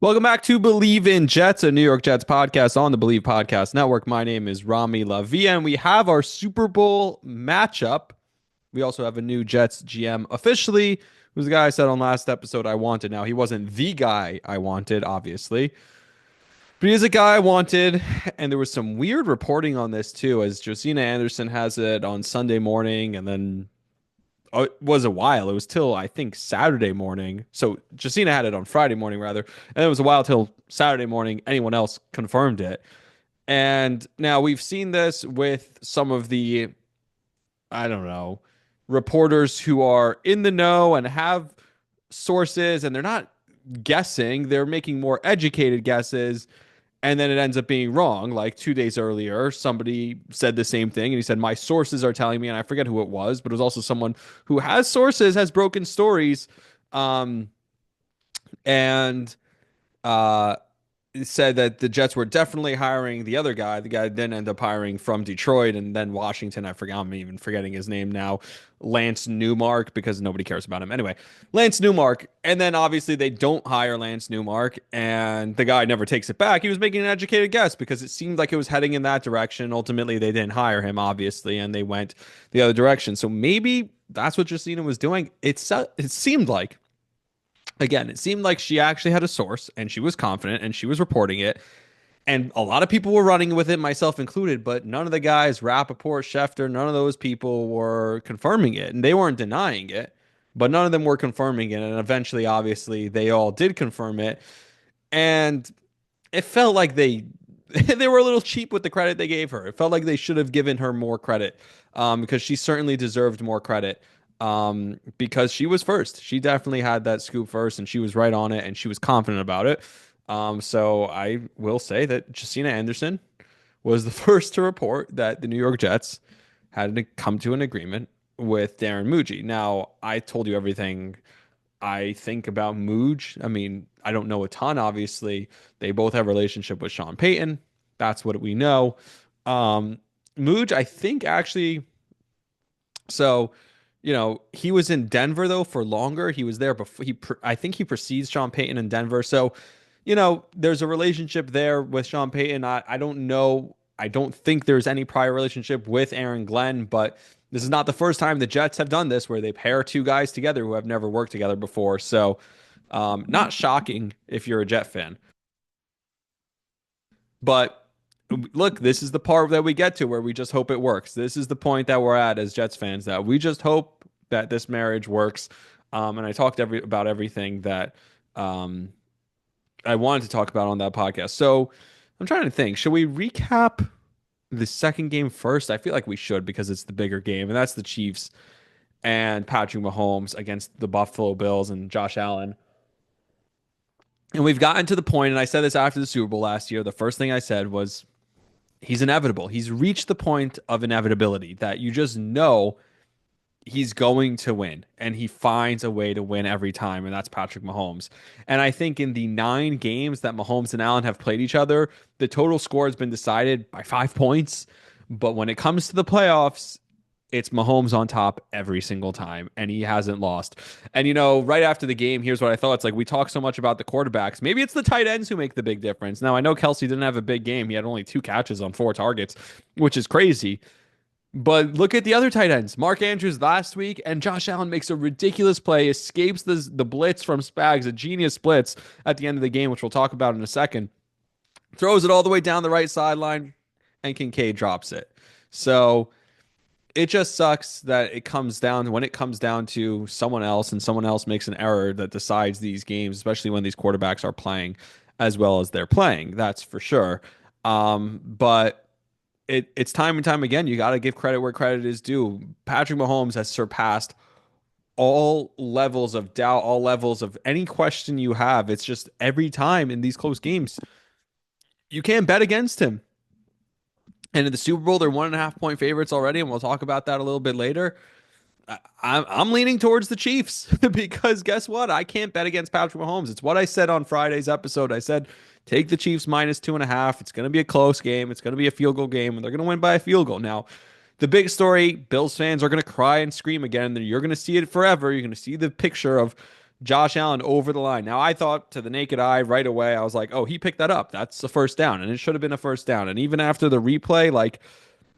Welcome back to Believe in Jets, a New York Jets podcast on the Believe Podcast Network. My name is Rami Lavi, and we have our Super Bowl matchup. We also have a new Jets GM officially, who's the guy I said on last episode I wanted. Now, he wasn't the guy I wanted, obviously, but he is a guy I wanted. And there was some weird reporting on this, too, as Josina Anderson has it on Sunday morning, and then it was a while. It was till I think Saturday morning. So Jacina had it on Friday morning rather, and it was a while till Saturday morning. Anyone else confirmed it, and now we've seen this with some of the I don't know reporters who are in the know and have sources, and they're not guessing; they're making more educated guesses and then it ends up being wrong. Like 2 days earlier, somebody said the same thing, and he said, "My sources are telling me," and I forget who it was, but it was also someone who has sources, has broken stories, um, and uh, said that the Jets were definitely hiring the other guy. The guy didn't end up hiring from Detroit and then Washington. I forgot. I'm even forgetting his name now. Lance Newmark, because nobody cares about him. Anyway, Lance Newmark. And then obviously they don't hire Lance Newmark, and the guy never takes it back. He was making an educated guess because it seemed like it was heading in that direction. Ultimately, they didn't hire him, obviously, and they went the other direction. So maybe that's what Justina was doing. It seemed like, again, it seemed like she actually had a source and she was confident and she was reporting it. And a lot of people were running with it, myself included, but none of the guys, Rappaport, Schefter, none of those people were confirming it. And they weren't denying it, but none of them were confirming it. And eventually, obviously, they all did confirm it. And it felt like they they were a little cheap with the credit they gave her. It felt like they should have given her more credit, because she certainly deserved more credit, because she was first. She definitely had that scoop first, and she was right on it, and she was confident about it. So I will say that Jacina Anderson was the first to report that the New York Jets had to come to an agreement with Darren Mougey. Now, I told you everything I think about Moog. I mean, I don't know a ton, obviously. They both have a relationship with Sean Payton. That's what we know. Um, Moog, I think actually, so, he was in Denver though for longer. He was there before I think he precedes Sean Payton in Denver. So, there's a relationship there with Sean Payton. I don't know. I don't think there's any prior relationship with Aaron Glenn, but this is not the first time the Jets have done this where they pair two guys together who have never worked together before. So, not shocking if you're a Jet fan. But look, this is the part that we get to where we just hope it works. This is the point that we're at as Jets fans, that we just hope that this marriage works. And I talked about everything that um, I wanted to talk about on that podcast. So I'm trying to think. Should we recap the second game first? I feel like we should because it's the bigger game, and that's the Chiefs and Patrick Mahomes against the Buffalo Bills and Josh Allen. And we've gotten to the point, and I said this after the Super Bowl last year. The first thing I said was he's inevitable. He's reached the point of inevitability that you just know he's going to win, and he finds a way to win every time, and that's Patrick Mahomes. And I think in the 9 games that Mahomes and Allen have played each other, the total score has been decided by 5 points. But when it comes to the playoffs, it's Mahomes on top every single time, and he hasn't lost. And, right after the game, here's what I thought. It's like we talk so much about the quarterbacks. Maybe it's the tight ends who make the big difference. Now, I know Kelsey didn't have a big game. He had only 2 catches on 4 targets, which is crazy. But look at the other tight ends. Mark Andrews last week, and Josh Allen makes a ridiculous play, escapes the blitz from Spags, a genius blitz at the end of the game, which we'll talk about in a second. Throws it all the way down the right sideline, and Kincaid drops it. So it just sucks that when it comes down to someone else and someone else makes an error that decides these games, especially when these quarterbacks are playing as well as they're playing. That's for sure. But it's time and time again. You got to give credit where credit is due. Patrick Mahomes has surpassed all levels of doubt, all levels of any question you have. It's just every time in these close games, you can't bet against him. And in the Super Bowl, they're 1.5 point favorites already, and we'll talk about that a little bit later. I'm leaning towards the Chiefs because guess what? I can't bet against Patrick Mahomes. It's what I said on Friday's episode. I said, take the Chiefs -2.5. It's going to be a close game. It's going to be a field goal game, and they're going to win by a field goal. Now, the big story, Bills fans are going to cry and scream again. You're going to see it forever. You're going to see the picture of Josh Allen over the line. Now, I thought to the naked eye right away, I was like, oh, he picked that up. That's a first down, and it should have been a first down. And even after the replay, like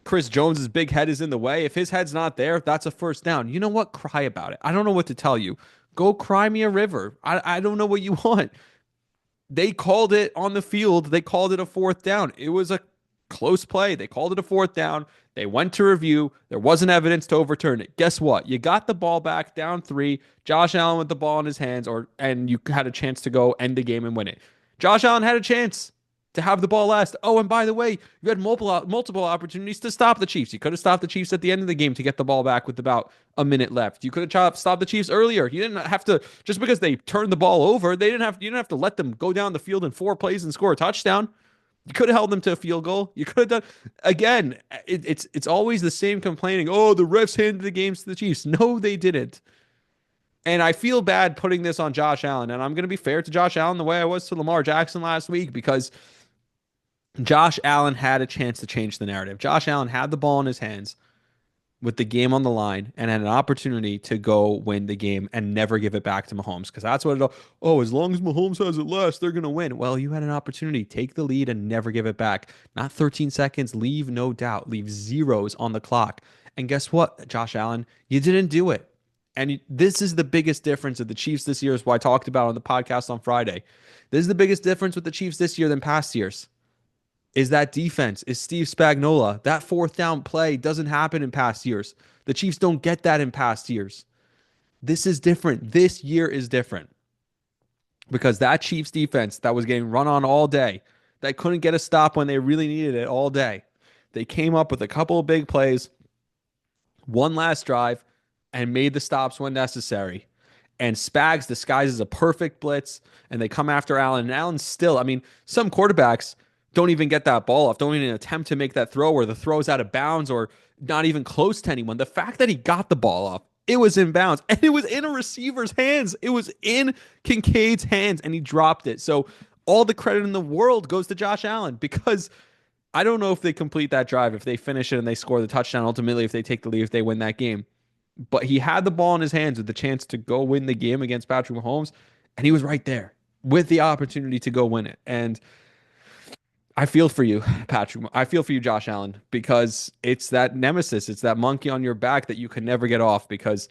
Chris Jones's big head is in the way. If his head's not there, that's a first down. You know what? Cry about it. I don't know what to tell you. Go cry me a river. I don't know what you want. They called it on the field. They called it a fourth down. It was a close play. They called it a fourth down. They went to review. There wasn't evidence to overturn it. Guess what? You got the ball back down three. Josh Allen with the ball in his hands, and you had a chance to go end the game and win it. Josh Allen had a chance to have the ball last. Oh, and by the way, you had multiple opportunities to stop the Chiefs. You could have stopped the Chiefs at the end of the game to get the ball back with about a minute left. You could have stopped the Chiefs earlier. You didn't have to, just because they turned the ball over, you didn't have to let them go down the field in 4 plays and score a touchdown. You could have held them to a field goal. You could have done again. It's always the same complaining. Oh, the refs handed the games to the Chiefs. No, they didn't. And I feel bad putting this on Josh Allen. And I'm going to be fair to Josh Allen the way I was to Lamar Jackson last week, because Josh Allen had a chance to change the narrative. Josh Allen had the ball in his hands with the game on the line and had an opportunity to go win the game and never give it back to Mahomes, because that's what as long as Mahomes has it last, they're going to win. Well, you had an opportunity. Take the lead and never give it back. Not 13 seconds. Leave no doubt. Leave zeros on the clock. And guess what, Josh Allen? You didn't do it. And this is the biggest difference of the Chiefs this year, is what I talked about on the podcast on Friday. This is the biggest difference with the Chiefs this year than past years. Is that defense, is Steve Spagnuolo. That fourth down play doesn't happen in past years. The Chiefs don't get that in past years. This is different. This year is different. Because that Chiefs defense that was getting run on all day, that couldn't get a stop when they really needed it all day, they came up with a couple of big plays, one last drive, and made the stops when necessary. And Spags disguises a perfect blitz, and they come after Allen. And Allen still, some quarterbacks don't even get that ball off, don't even attempt to make that throw, or the throw's out of bounds or not even close to anyone. The fact that he got the ball off, it was in bounds, and it was in a receiver's hands. It was in Kincaid's hands, and he dropped it. So all the credit in the world goes to Josh Allen, because I don't know if they complete that drive, if they finish it and they score the touchdown, ultimately if they take the lead, if they win that game. But he had the ball in his hands with the chance to go win the game against Patrick Mahomes, and he was right there with the opportunity to go win it. And I feel for you, Patrick. I feel for you, Josh Allen, because it's that nemesis. It's that monkey on your back that you can never get off, because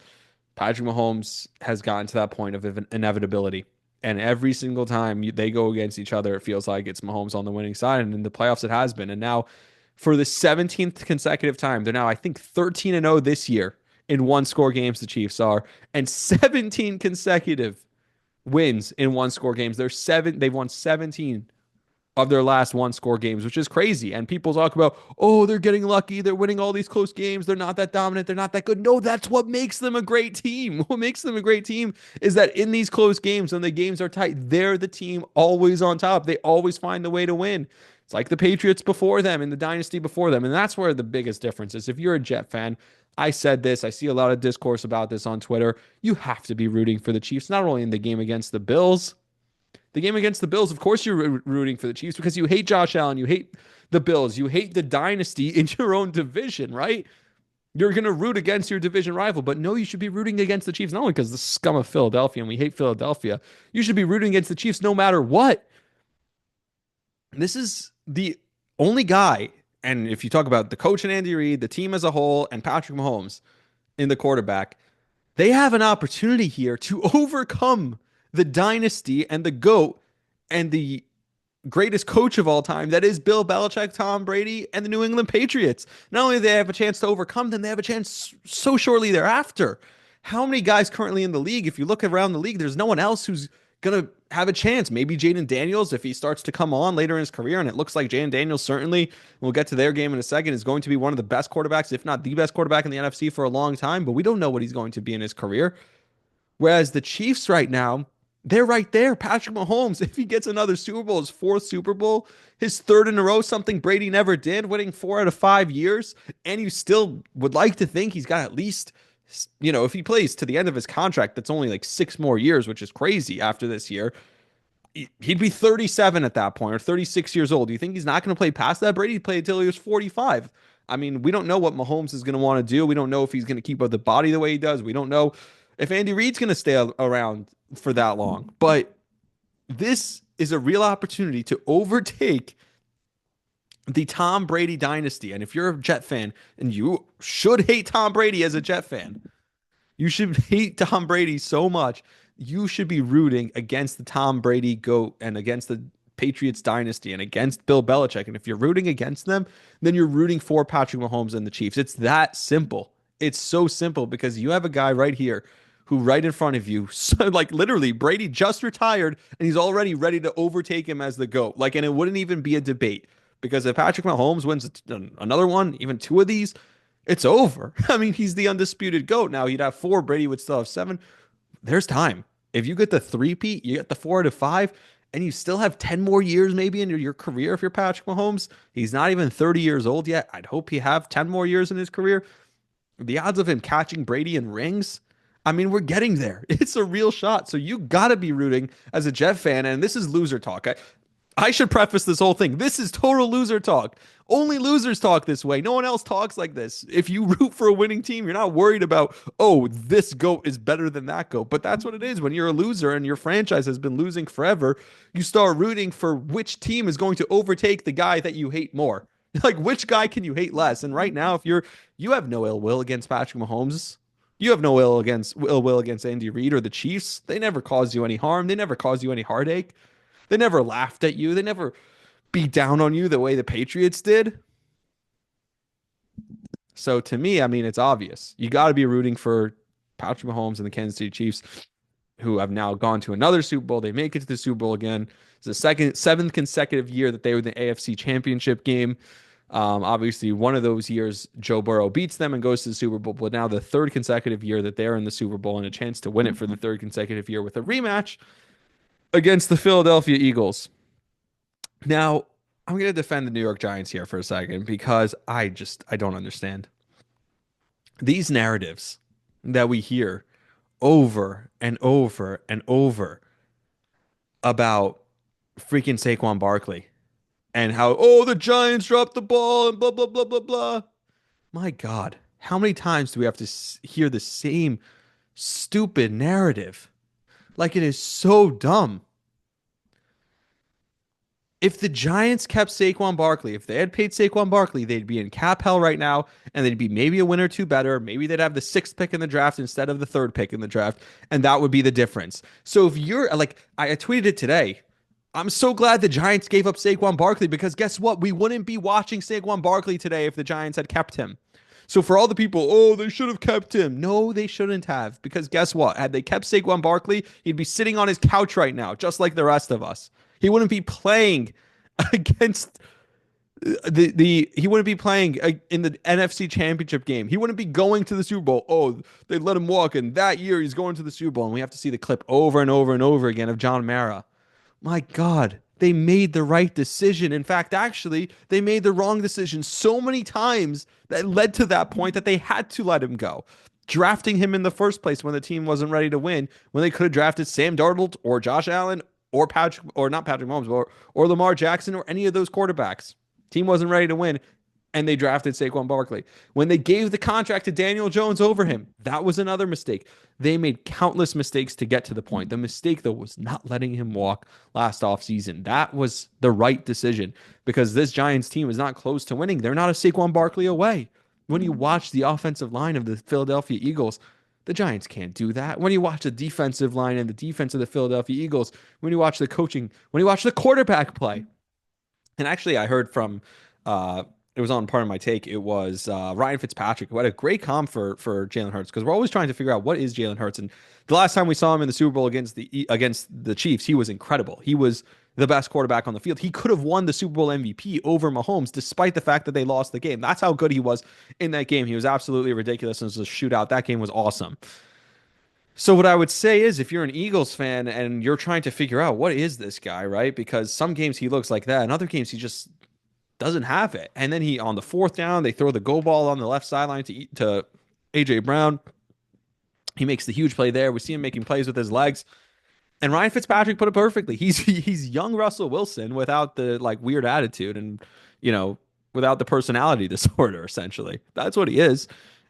Patrick Mahomes has gotten to that point of inevitability. And every single time they go against each other, it feels like it's Mahomes on the winning side. And in the playoffs, it has been. And now for the 17th consecutive time, they're now, I think, 13-0 this year in one-score games, the Chiefs are, and 17 consecutive wins in one-score games. They've won 17 of their last one-score games, which is crazy. And people talk about, oh, they're getting lucky. They're winning all these close games. They're not that dominant. They're not that good. No, that's what makes them a great team. What makes them a great team is that in these close games, when the games are tight, they're the team always on top. They always find the way to win. It's like the Patriots before them and the dynasty before them. And that's where the biggest difference is. If you're a Jet fan, I said this, I see a lot of discourse about this on Twitter. You have to be rooting for the Chiefs, not only in the game against the Bills. The game against the Bills, of course you're rooting for the Chiefs, because you hate Josh Allen, you hate the Bills, you hate the dynasty in your own division, right? You're going to root against your division rival, but no, you should be rooting against the Chiefs, not only because the scum of Philadelphia and we hate Philadelphia. You should be rooting against the Chiefs no matter what. This is the only guy, and if you talk about the coach and Andy Reid, the team as a whole, and Patrick Mahomes in the quarterback, they have an opportunity here to overcome the dynasty and the GOAT and the greatest coach of all time, that is Bill Belichick, Tom Brady, and the New England Patriots. Not only do they have a chance to overcome them, they have a chance so shortly thereafter. How many guys currently in the league, if you look around the league, there's no one else who's going to have a chance. Maybe Jaden Daniels, if he starts to come on later in his career, and it looks like Jaden Daniels certainly, we'll get to their game in a second, is going to be one of the best quarterbacks, if not the best quarterback in the NFC for a long time, but we don't know what he's going to be in his career. Whereas the Chiefs right now, they're right there. Patrick Mahomes, if he gets another Super Bowl, his fourth Super Bowl, his third in a row, something Brady never did, winning 4 out of 5 years, and you still would like to think he's got at least, if he plays to the end of his contract, that's only like 6 more years, which is crazy after this year. He'd be 37 at that point, or 36 years old. Do you think he's not going to play past that? Brady played until he was 45. We don't know what Mahomes is going to want to do. We don't know if he's going to keep up the body the way he does. We don't know if Andy Reid's going to stay around for that long. But this is a real opportunity to overtake the Tom Brady dynasty. And if you're a Jet fan, and you should hate Tom Brady as a Jet fan, you should hate Tom Brady so much. You should be rooting against the Tom Brady GOAT and against the Patriots dynasty and against Bill Belichick. And if you're rooting against them, then you're rooting for Patrick Mahomes and the Chiefs. It's that simple. It's so simple because you have a guy right here who right in front of you, so like literally Brady just retired and he's already ready to overtake him as the GOAT. Like, and it wouldn't even be a debate because if Patrick Mahomes wins another one, even two of these, it's over. I mean, he's the undisputed GOAT. Now he'd have four, Brady would still have seven. There's time. If you get the three-peat, you get the 4 out of 5, and you still have 10 more years maybe in your career if you're Patrick Mahomes. He's not even 30 years old yet. I'd hope he have 10 more years in his career. The odds of him catching Brady in rings, I mean, we're getting there. It's a real shot. So you got to be rooting as a Jet fan. And this is loser talk. I should preface this whole thing. This is total loser talk. Only losers talk this way. No one else talks like this. If you root for a winning team, you're not worried about, oh, this GOAT is better than that GOAT. But that's what it is. When you're a loser and your franchise has been losing forever, you start rooting for which team is going to overtake the guy that you hate more. Like, which guy can you hate less? And right now, if you have no ill will against Patrick Mahomes, you have no ill will against Andy Reid or the Chiefs. They never caused you any harm. They never caused you any heartache. They never laughed at you. They never beat down on you the way the Patriots did. So to me, I mean, it's obvious. You got to be rooting for Patrick Mahomes and the Kansas City Chiefs, who have now gone to another Super Bowl. They make it to the Super Bowl again. It's the seventh consecutive year that they were in the AFC Championship game. Obviously, one of those years, Joe Burrow beats them and goes to the Super Bowl. But now the third consecutive year that they're in the Super Bowl and a chance to win it for the third consecutive year with a rematch against the Philadelphia Eagles. Now, I'm going to defend the New York Giants here for a second because I don't understand. These narratives that we hear over and over and over about freaking Saquon Barkley and how, oh, the Giants dropped the ball and blah, blah, blah, blah, blah. My God, how many times do we have to hear the same stupid narrative? Like, it is so dumb. If the Giants kept Saquon Barkley, if they had paid Saquon Barkley, they'd be in cap hell right now, and they'd be maybe a win or two better. Maybe they'd have the 6th pick in the draft instead of the 3rd pick in the draft, and that would be the difference. So if you're like, I tweeted it today. I'm so glad the Giants gave up Saquon Barkley because guess what? We wouldn't be watching Saquon Barkley today if the Giants had kept him. So for all the people, oh, they should have kept him. No, they shouldn't have, because guess what? Had they kept Saquon Barkley, he'd be sitting on his couch right now, just like the rest of us. He wouldn't be playing against he wouldn't be playing in the NFC Championship game. He wouldn't be going to the Super Bowl. Oh, they let him walk, and that year he's going to the Super Bowl, and we have to see the clip over and over and over again of John Mara. My God, they made the right decision. In fact, actually, they made the wrong decision so many times that led to that point that they had to let him go. Drafting him in the first place when the team wasn't ready to win, when they could have drafted Sam Darnold or Josh Allen or not Patrick Mahomes or Lamar Jackson or any of those quarterbacks. Team wasn't ready to win, and they drafted Saquon Barkley. When they gave the contract to Daniel Jones over him, that was another mistake. They made countless mistakes to get to the point. The mistake, though, was not letting him walk last offseason. That was the right decision because this Giants team is not close to winning. They're not a Saquon Barkley away. When you watch the offensive line of the Philadelphia Eagles, the Giants can't do that. When you watch the defensive line and the defense of the Philadelphia Eagles, when you watch the coaching, when you watch the quarterback play. And actually, I heard from, it was on part of my take, it was Ryan Fitzpatrick, who had a great comp for Jalen Hurts, because we're always trying to figure out what is Jalen Hurts. And the last time we saw him in the Super Bowl against the Chiefs, he was incredible. He was the best quarterback on the field. He could have won the Super Bowl MVP over Mahomes, despite the fact that they lost the game. That's how good he was in that game. He was absolutely ridiculous. It was a shootout. That game was awesome. So what I would say is, if you're an Eagles fan and you're trying to figure out what is this guy, right? Because some games he looks like that, and other games he just doesn't have it. And then on the 4th down, they throw the go ball on the left sideline to AJ Brown. He makes the huge play there. We see him making plays with his legs. And Ryan Fitzpatrick put it perfectly. He's young Russell Wilson without the weird attitude and without the personality disorder, essentially. That's what he is.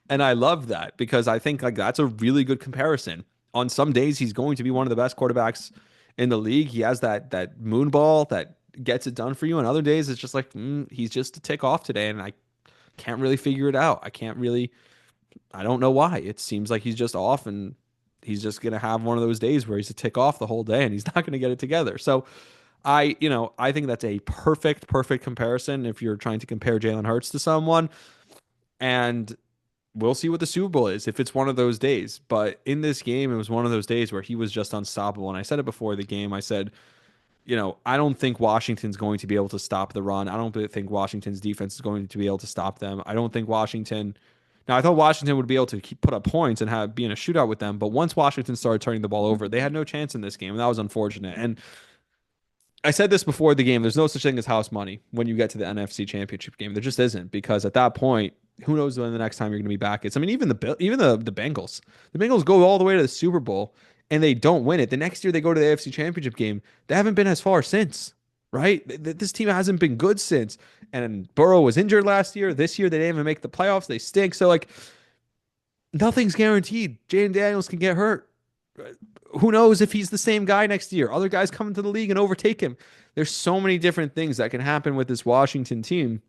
And I love that because I think that's a really good comparison. on some days he's going to be one of the best quarterbacks in the league. He has that moon ball that gets it done for you. And other days it's just like he's just a tick off today, and I can't really figure it out. I don't know why. It seems like he's just off, and he's just gonna have one of those days where he's a tick off the whole day, and he's not gonna get it together. So I think that's a perfect comparison if you're trying to compare Jalen Hurts to someone. And we'll see what the Super Bowl is if it's one of those days. But in this game, it was one of those days where he was just unstoppable. And I said it before the game. I said, I don't think Washington's going to be able to stop the run. I don't think Washington's defense is going to be able to stop them. I don't think Washington. Now, I thought Washington would be able to put up points and be in a shootout with them. But once Washington started turning the ball over, they had no chance in this game. And that was unfortunate. And I said this before the game. There's no such thing as house money when you get to the NFC Championship game. There just isn't, because at that point, who knows when the next time you're going to be back is. I mean, even the Bengals. The Bengals go all the way to the Super Bowl and they don't win it. The next year they go to the AFC Championship game. They haven't been as far since, right? This team hasn't been good since. And Burrow was injured last year. This year they didn't even make the playoffs. They stink. So like nothing's guaranteed. Jaden Daniels can get hurt. Who knows if he's the same guy next year? Other guys come into the league and overtake him. There's so many different things that can happen with this Washington team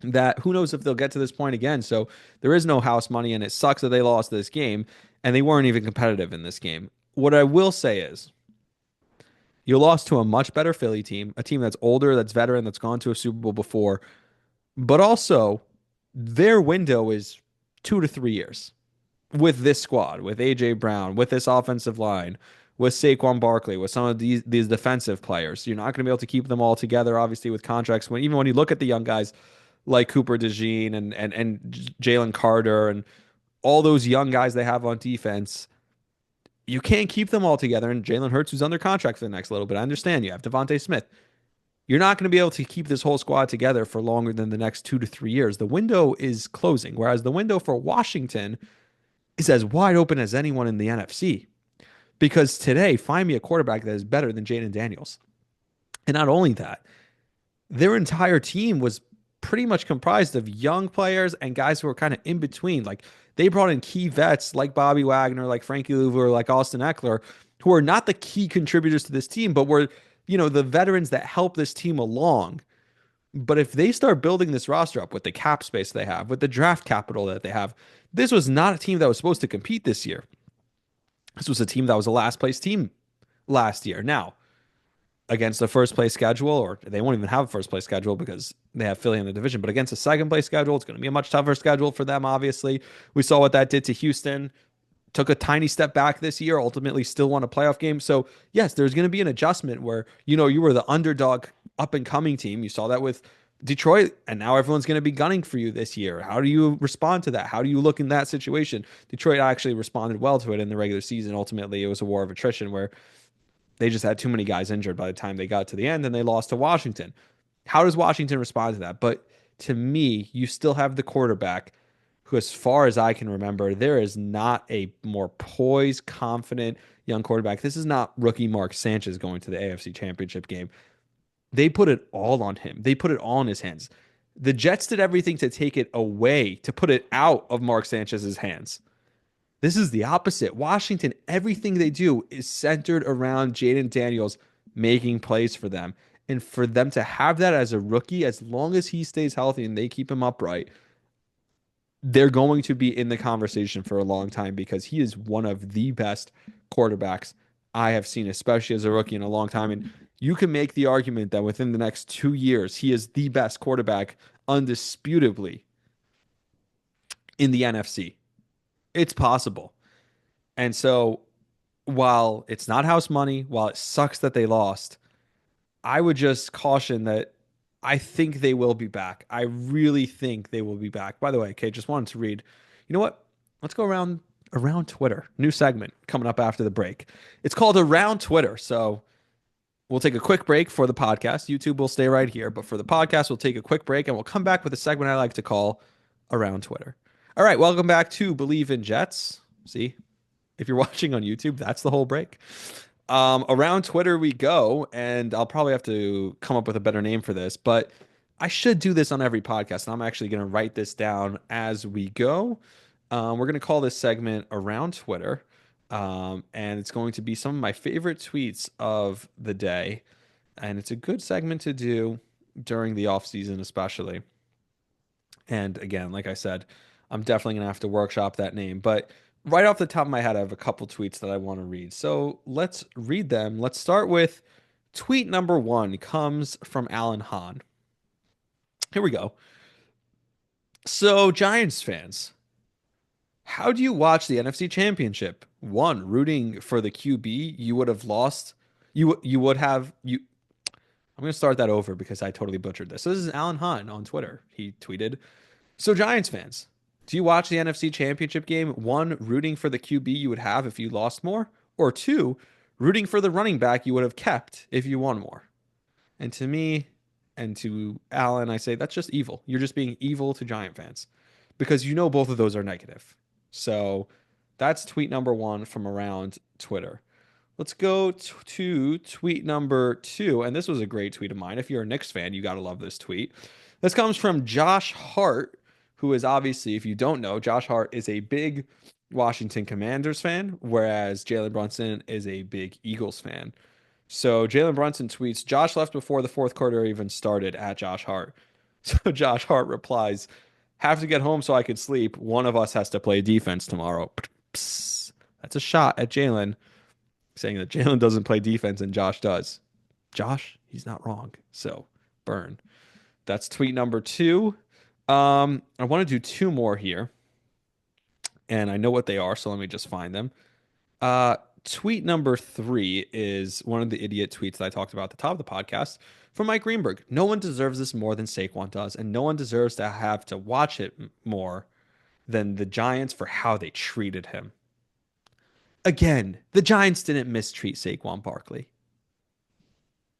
that who knows if they'll get to this point again. So there is no house money, and it sucks that they lost this game, and they weren't even competitive in this game. What I will say is you lost to a much better Philly team, a team that's older, that's veteran, that's gone to a Super Bowl before, but also their window is 2 to 3 years with this squad, with A.J. Brown, with this offensive line, with Saquon Barkley, with some of these defensive players. You're not going to be able to keep them all together, obviously, with contracts. Even when you look at the young guys like Cooper DeJean and Jalen Carter and all those young guys they have on defense, you can't keep them all together. And Jalen Hurts, who's under contract for the next little bit, I understand you have Devontae Smith. You're not going to be able to keep this whole squad together for longer than the next 2 to 3 years. The window is closing, whereas the window for Washington is as wide open as anyone in the NFC. Because today, find me a quarterback that is better than Jaden Daniels. And not only that, their entire team was pretty much comprised of young players and guys who were kind of in between. Like they brought in key vets like Bobby Wagner, like Frankie Louver, like Austin Eckler, who are not the key contributors to this team, but were, the veterans that help this team along. But if they start building this roster up with the cap space they have, with the draft capital that they have, this was not a team that was supposed to compete this year. This was a team that was a last place team last year. Now, against the first place schedule, or they won't even have a first place schedule because they have Philly in the division, but against a second place schedule, it's going to be a much tougher schedule for them, obviously. We saw what that did to Houston. Took a tiny step back this year, ultimately still won a playoff game. So, yes, there's going to be an adjustment where, you were the underdog up and coming team. You saw that with Detroit, and now everyone's going to be gunning for you this year. How do you respond to that? How do you look in that situation? Detroit actually responded well to it in the regular season. Ultimately, it was a war of attrition where they just had too many guys injured by the time they got to the end, and they lost to Washington. How does Washington respond to that? But to me, you still have the quarterback who, as far as I can remember, there is not a more poised, confident young quarterback. This is not rookie Mark Sanchez going to the AFC Championship game. They put it all on him. They put it all in his hands. The Jets did everything to take it away, to put it out of Mark Sanchez's hands. This is the opposite. Washington, everything they do is centered around Jaden Daniels making plays for them. And for them to have that as a rookie, as long as he stays healthy and they keep him upright, they're going to be in the conversation for a long time because he is one of the best quarterbacks I have seen, especially as a rookie, in a long time. And you can make the argument that within the next 2 years, he is the best quarterback undisputably in the NFC. It's possible. And so while it's not house money, while it sucks that they lost, I would just caution that I think they will be back. I really think they will be back. By the way, Kate, just wanted to read. You know what? Let's go around Twitter. New segment coming up after the break. It's called Around Twitter. So we'll take a quick break for the podcast. YouTube will stay right here. But for the podcast, we'll take a quick break and we'll come back with a segment I like to call Around Twitter. All right, welcome back to Believe in Jets. See, if you're watching on YouTube, that's the whole break. Around Twitter we go, and I'll probably have to come up with a better name for this, but I should do this on every podcast, and I'm actually going to write this down as we go. We're going to call this segment Around Twitter. And it's going to be some of my favorite tweets of the day. And it's a good segment to do during the off season, especially. And again, like I said, I'm definitely going to have to workshop that name. But right off the top of my head, I have a couple tweets that I want to read. So let's read them. Let's start with tweet number one comes from Alan Hahn. Here we go. So, Giants fans, how do you watch the NFC Championship? One, rooting for the QB you would have lost. You would have you. I'm going to start that over because I totally butchered this. So this is Alan Hahn on Twitter. He tweeted, "So Giants fans, do you watch the NFC Championship game? One, rooting for the QB you would have if you lost more, or two, rooting for the running back you would have kept if you won more?" And to me and to Alan, I say that's just evil. You're just being evil to Giant fans because you know both of those are negative. So that's tweet number one from around Twitter. Let's go to tweet number two. And this was a great tweet of mine. If you're a Knicks fan, you got to love this tweet. This comes from Josh Hart, who is obviously, if you don't know, Josh Hart is a big Washington Commanders fan, whereas Jalen Brunson is a big Eagles fan. So Jalen Brunson tweets, Josh left before the fourth quarter even started at Josh Hart. So Josh Hart replies, have to get home so I could sleep. One of us has to play defense tomorrow. Psst. That's a shot at Jalen, saying that Jalen doesn't play defense and Josh does. Josh, he's not wrong. So burn. That's tweet number two. I want to do two more here, and I know what they are, so let me just find them. Uh, Tweet number three is one of the idiot tweets that I talked about at the top of the podcast from Mike Greenberg. No one deserves this more than Saquon does, and no one deserves to have to watch it more than the Giants for how they treated him. Again, the Giants didn't mistreat Saquon Barkley.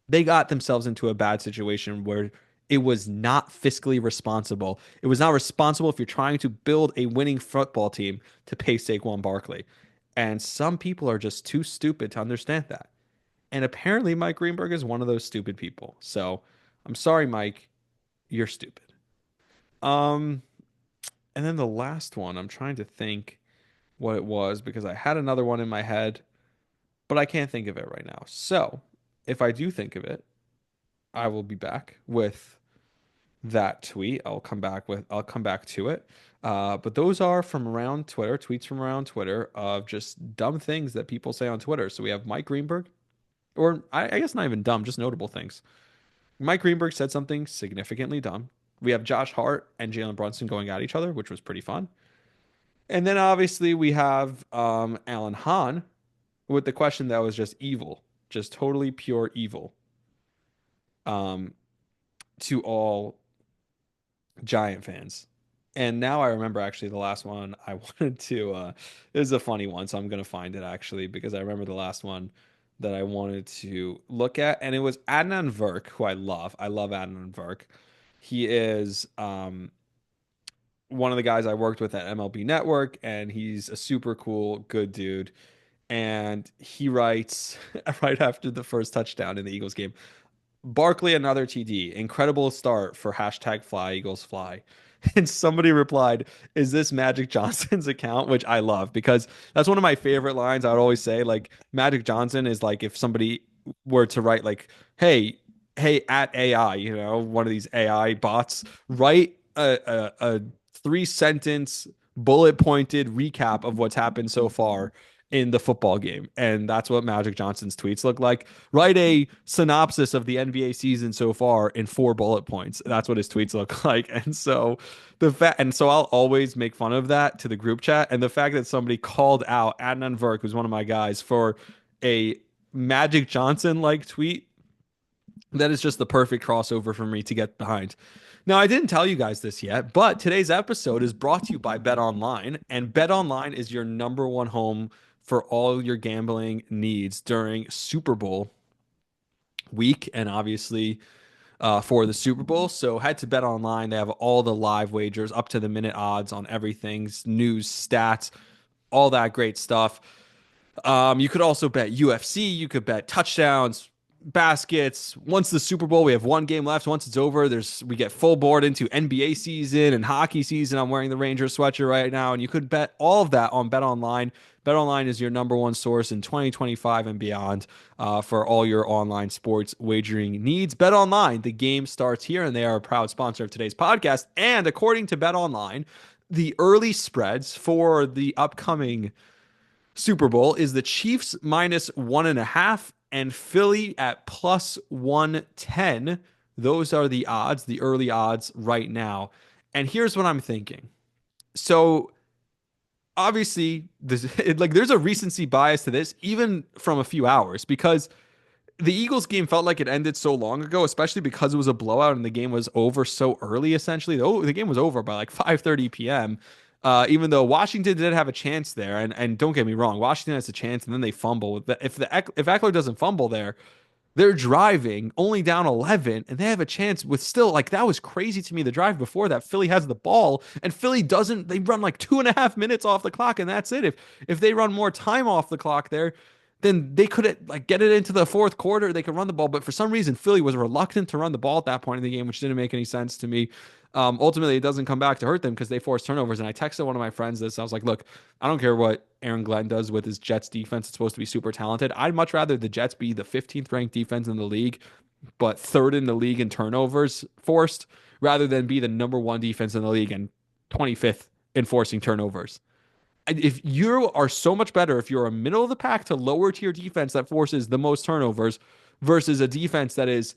They got themselves into a bad situation where it was not fiscally responsible. It was not responsible if you're trying to build a winning football team to pay Saquon Barkley. And some people are just too stupid to understand that. And apparently, Mike Greenberg is one of those stupid people. So I'm sorry, Mike, you're stupid. Um, and then the last one, I'm trying to think what it was because I had another one in my head, but I can't think of it right now. So if I do think of it, I will be back with that tweet. I'll come back to it. But those are from around Twitter, tweets from around Twitter of just dumb things that people say on Twitter. So we have Mike Greenberg, or I guess not even dumb, just notable things. Mike Greenberg said something significantly dumb. We have Josh Hart and Jalen Brunson going at each other, which was pretty fun. And then obviously we have Alan Hahn with the question that was just evil, just totally pure evil um, to all Giant fans. And now I remember actually the last one I wanted to it was a funny one, so I'm gonna find it actually because I remember the last one that I wanted to look at, and it was Adnan Virk, who I love. I love Adnan Virk. He is one of the guys I worked with at MLB Network, and he's a super cool, good dude. And he writes right after the first touchdown in the Eagles game, Barkley another TD. Incredible start for hashtag fly Eagles fly. And somebody replied, is this Magic Johnson's account? Which I love because that's one of my favorite lines. I would always say, like, Magic Johnson is like if somebody were to write like, hey, at AI, one of these AI bots, write a 3 sentence bullet pointed recap of what's happened so far in the football game. And that's what Magic Johnson's tweets look like. Write a synopsis of the NBA season so far in 4 bullet points. That's what his tweets look like. And so I'll always make fun of that to the group chat. And the fact that somebody called out Adnan Virk, who's one of my guys, for a Magic Johnson like tweet, that is just the perfect crossover for me to get behind. Now, I didn't tell you guys this yet, but today's episode is brought to you by Bet Online, and Bet Online is your number one home for all your gambling needs during Super Bowl week and obviously for the Super Bowl. So head to Bet Online. They have all the live wagers, up to the minute odds on everything, news, stats, all that great stuff. You could also bet UFC. You could bet touchdowns, baskets. Once the Super Bowl, we have one game left. Once it's over, we get full board into NBA season and hockey season. I'm wearing the Rangers sweatshirt right now, and you could bet all of that on Bet Online. Bet Online is your number one source in 2025 and beyond for all your online sports wagering needs. Bet Online, the game starts here, and they are a proud sponsor of today's podcast. And according to Bet Online, the early spreads for the upcoming Super Bowl is the Chiefs -1.5 and Philly at +110. Those are the odds, the early odds right now. And here's what I'm thinking. So obviously, there's a recency bias to this, even from a few hours, because the Eagles game felt like it ended so long ago, especially because it was a blowout and the game was over so early, essentially. The game was over by like 5:30 p.m. Even though Washington did have a chance there, and don't get me wrong, Washington has a chance, and then they fumble. If Eckler doesn't fumble there, they're driving only down 11, and they have a chance with still like that was crazy to me. The drive before that, Philly has the ball, and Philly doesn't. They run like 2.5 minutes off the clock, and that's it. If they run more time off the clock there, then they could like get it into the fourth quarter. They could run the ball, but for some reason, Philly was reluctant to run the ball at that point in the game, which didn't make any sense to me. Ultimately, it doesn't come back to hurt them because they forced turnovers. And I texted one of my friends this. I was like, look, I don't care what Aaron Glenn does with his Jets defense. It's supposed to be super talented. I'd much rather the Jets be the 15th ranked defense in the league, but third in the league in turnovers forced, rather than be the number one defense in the league and 25th in forcing turnovers. If you are so much better if you're a middle of the pack to lower tier defense that forces the most turnovers versus a defense that is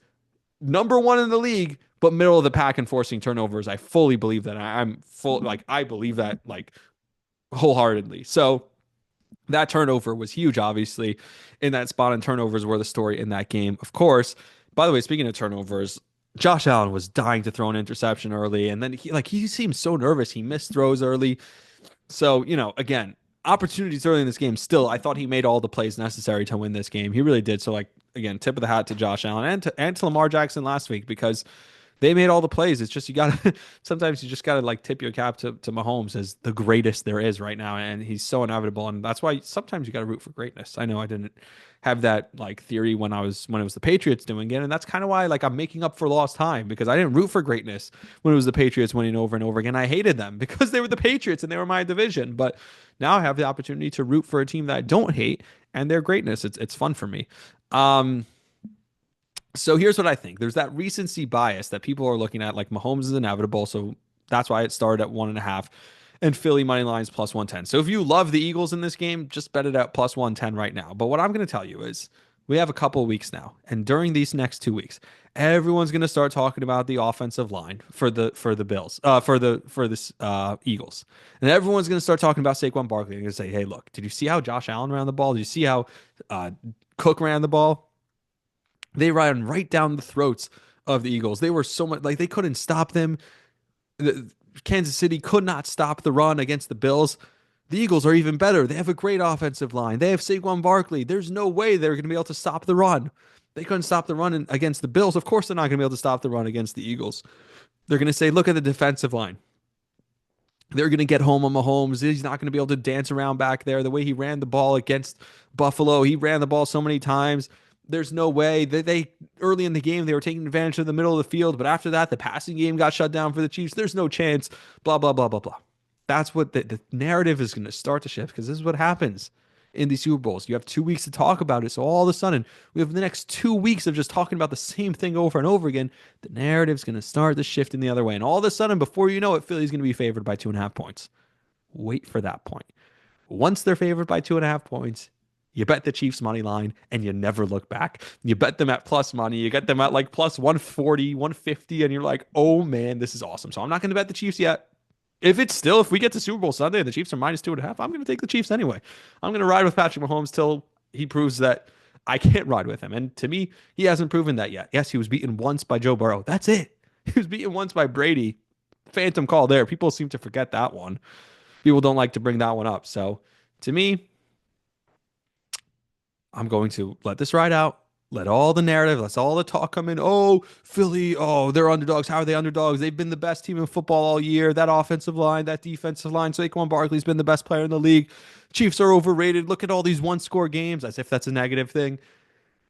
number one in the league but middle of the pack and forcing turnovers. I fully believe that. I believe that like wholeheartedly. So that turnover was huge, obviously, in that spot, and turnovers were the story in that game, of course. By the way, speaking of turnovers, Josh Allen was dying to throw an interception early, and then he seemed so nervous. He missed throws early. So, again, opportunities early in this game. Still, I thought he made all the plays necessary to win this game. He really did. So, again, tip of the hat to Josh Allen and to Lamar Jackson last week, because they made all the plays. It's just sometimes you just gotta like tip your cap to Mahomes as the greatest there is right now, and he's so inevitable. And that's why sometimes you gotta root for greatness. I know I didn't have that like theory when it was the Patriots doing it, and that's kind of why like I'm making up for lost time, because I didn't root for greatness when it was the Patriots winning over and over again. I hated them because they were the Patriots and they were my division. But now I have the opportunity to root for a team that I don't hate and their greatness. It's fun for me. So here's what I think. There's that recency bias that people are looking at, like Mahomes is inevitable, so that's why it started at 1.5, and Philly money lines +110. So if you love the Eagles in this game, just bet it at +110 right now. But what I'm going to tell you is we have a couple of weeks now, and during these next 2 weeks, everyone's going to start talking about the offensive line for the Bills, for the Eagles, and everyone's going to start talking about Saquon Barkley. And going to say, hey, look, did you see how Josh Allen ran the ball? Did you see how Cook ran the ball? They ran right down the throats of the Eagles. They were so much like they couldn't stop them. Kansas City could not stop the run against the Bills. The Eagles are even better. They have a great offensive line. They have Saquon Barkley. There's no way they're going to be able to stop the run. They couldn't stop the run against the Bills. Of course, they're not going to be able to stop the run against the Eagles. They're going to say, look at the defensive line. They're going to get home on Mahomes. He's not going to be able to dance around back there. The way he ran the ball against Buffalo, he ran the ball so many times. There's no way that they early in the game, they were taking advantage of the middle of the field. But after that, the passing game got shut down for the Chiefs. There's no chance, blah, blah, blah, blah, blah. That's what the narrative is going to start to shift, because this is what happens in these Super Bowls. You have 2 weeks to talk about it. So all of a sudden, we have the next 2 weeks of just talking about the same thing over and over again. The narrative's going to start to shift in the other way. And all of a sudden, before you know it, Philly's going to be favored by 2.5 points. Wait for that point. Once they're favored by 2.5 points, you bet the Chiefs money line and you never look back. You bet them at plus money. You get them at like plus 140, 150, and you're like, oh man, this is awesome. So I'm not going to bet the Chiefs yet. If we get to Super Bowl Sunday and the Chiefs are -2.5, I'm going to take the Chiefs anyway. I'm going to ride with Patrick Mahomes till he proves that I can't ride with him. And to me, he hasn't proven that yet. Yes, he was beaten once by Joe Burrow. That's it. He was beaten once by Brady. Phantom call there. People seem to forget that one. People don't like to bring that one up. So to me, I'm going to let this ride out. Let all the narrative, let all the talk come in. Oh, Philly, oh, they're underdogs. How are they underdogs? They've been the best team in football all year. That offensive line, that defensive line. Saquon Barkley's been the best player in the league. Chiefs are overrated. Look at all these one-score games, as if that's a negative thing.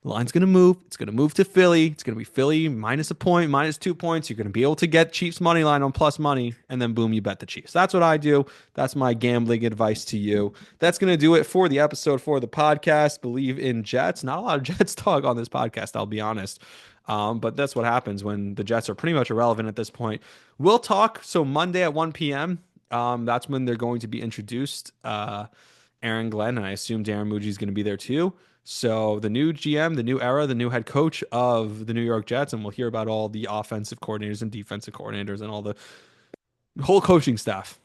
The line's going to move. It's going to move to Philly. It's going to be Philly minus a point, minus 2 points. You're going to be able to get Chiefs money line on plus money, and then boom, you bet the Chiefs. That's what I do. That's my gambling advice to you. That's going to do it for the episode for the podcast. Believe in Jets. Not a lot of Jets talk on this podcast, I'll be honest. But that's what happens when the Jets are pretty much irrelevant at this point. We'll talk. So Monday at 1 p.m., that's when they're going to be introduced. Aaron Glenn, and I assume Darren Mougey is going to be there too. So the new GM, the new era, the new head coach of the New York Jets, and we'll hear about all the offensive coordinators and defensive coordinators and all the whole coaching staff.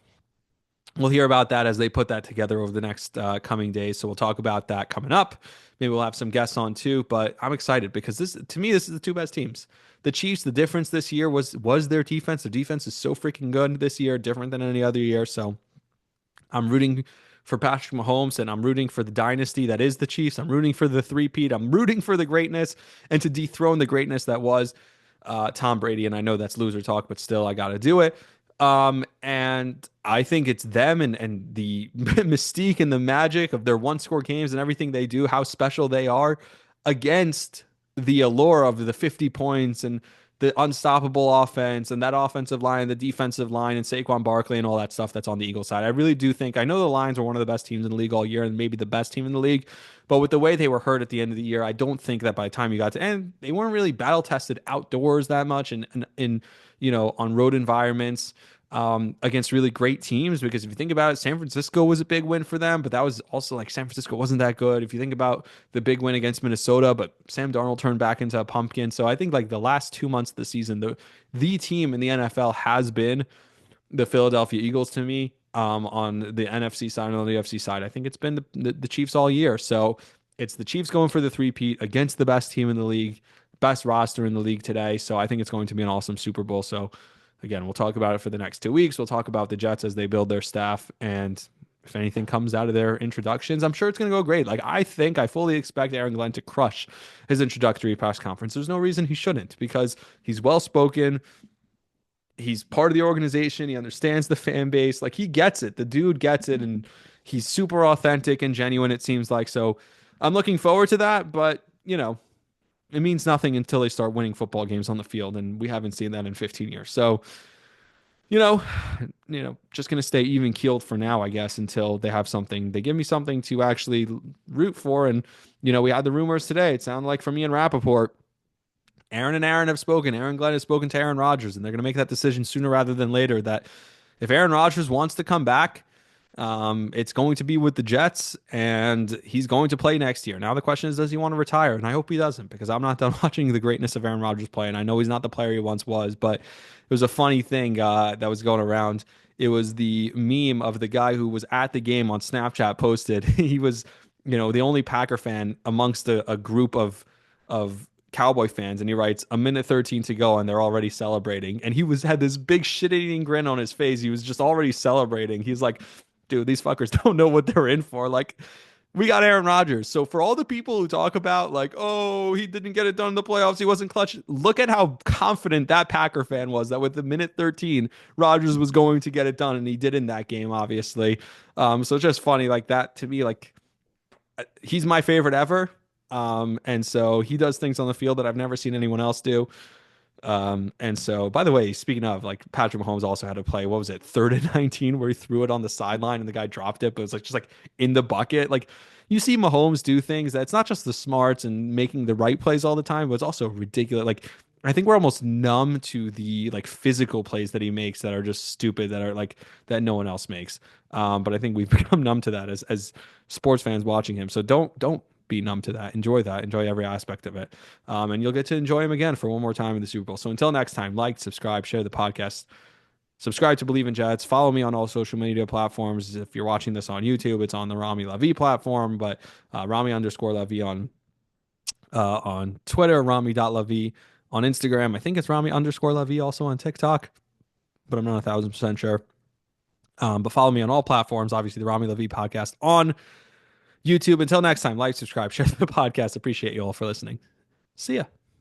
We'll hear about that as they put that together over the next coming days. So we'll talk about that coming up. Maybe we'll have some guests on too, but I'm excited because to me, this is the two best teams. The Chiefs, the difference this year was their defense. Their defense is so freaking good this year, different than any other year. So I'm rooting for Patrick Mahomes, and I'm rooting for the dynasty that is the Chiefs. I'm rooting for the three-peat. I'm rooting for the greatness and to dethrone the greatness that was Tom Brady. And I know that's loser talk, but still, I got to do it. And I think it's them and the mystique and the magic of their one-score games and everything they do, how special they are against the allure of the 50 points and the unstoppable offense and that offensive line, the defensive line, and Saquon Barkley and all that stuff that's on the Eagles side. I really do think, I know the Lions were one of the best teams in the league all year and maybe the best team in the league, but with the way they were hurt at the end of the year, I don't think that by the time you got to end, they weren't really battle tested outdoors that much and in on road environments against really great teams. Because if you think about it, San Francisco was a big win for them, but that was also like San Francisco wasn't that good. If you think about the big win against Minnesota, but Sam Darnold turned back into a pumpkin. So I think like the last 2 months of the season, the team in the NFL has been the Philadelphia Eagles to me. On the NFC side and on the UFC side, I think it's been the Chiefs all year. So it's the Chiefs going for the three-peat against the best team in the league, best roster in the league today. So I think it's going to be an awesome Super Bowl. So again, we'll talk about it for the next 2 weeks. We'll talk about the Jets as they build their staff. And if anything comes out of their introductions, I'm sure it's going to go great. Like, I fully expect Aaron Glenn to crush his introductory press conference. There's no reason he shouldn't, because he's well-spoken. He's part of the organization. He understands the fan base. Like, he gets it. The dude gets it. And he's super authentic and genuine, it seems like. So I'm looking forward to that. But, it means nothing until they start winning football games on the field, and we haven't seen that in 15 years. So, just going to stay even keeled for now, I guess, until they have something. They give me something to actually root for. And, we had the rumors today. It sounded like from me and Rappaport, Aaron and Aaron have spoken. Aaron Glenn has spoken to Aaron Rodgers, and they're going to make that decision sooner rather than later that if Aaron Rodgers wants to come back, it's going to be with the Jets, and he's going to play next year. Now the question is, does he want to retire? And I hope he doesn't, because I'm not done watching the greatness of Aaron Rodgers play. And I know he's not the player he once was, but it was a funny thing that was going around. It was the meme of the guy who was at the game on Snapchat posted. He was, the only Packer fan amongst a group of Cowboy fans, and he writes, a minute 13 to go and they're already celebrating. And he had this big shit-eating grin on his face. He was just already celebrating. He's like, dude, these fuckers don't know what they're in for. Like, we got Aaron Rodgers. So for all the people who talk about like, oh, he didn't get it done in the playoffs, he wasn't clutch, look at how confident that Packer fan was that with the minute 13, Rodgers was going to get it done, and he did in that game, obviously. So it's just funny, like, that to me, like, he's my favorite ever. And so he does things on the field that I've never seen anyone else do. And so, by the way, speaking of, like, Patrick Mahomes also had to play, what was it, 3rd and 19, where he threw it on the sideline and the guy dropped it, but it was like just like in the bucket. Like, you see Mahomes do things that's not just the smarts and making the right plays all the time, but it's also ridiculous. Like, I think we're almost numb to the like physical plays that he makes that are just stupid, that are like that no one else makes. But I think we've become numb to that as sports fans watching him. So don't be numb to that. Enjoy that. Enjoy every aspect of it. And you'll get to enjoy him again for one more time in the Super Bowl. So until next time, like, subscribe, share the podcast, subscribe to Believe in Jets, follow me on all social media platforms. If you're watching this on YouTube, it's on the Rami Lavi platform, but Rami_Lavi on Twitter, Rami.Lavi on Instagram. I think it's Rami_Lavi also on TikTok, but I'm not 1,000% sure. But follow me on all platforms. Obviously, the Rami Lavi podcast on YouTube. Until next time, like, subscribe, share the podcast. Appreciate you all for listening. See ya.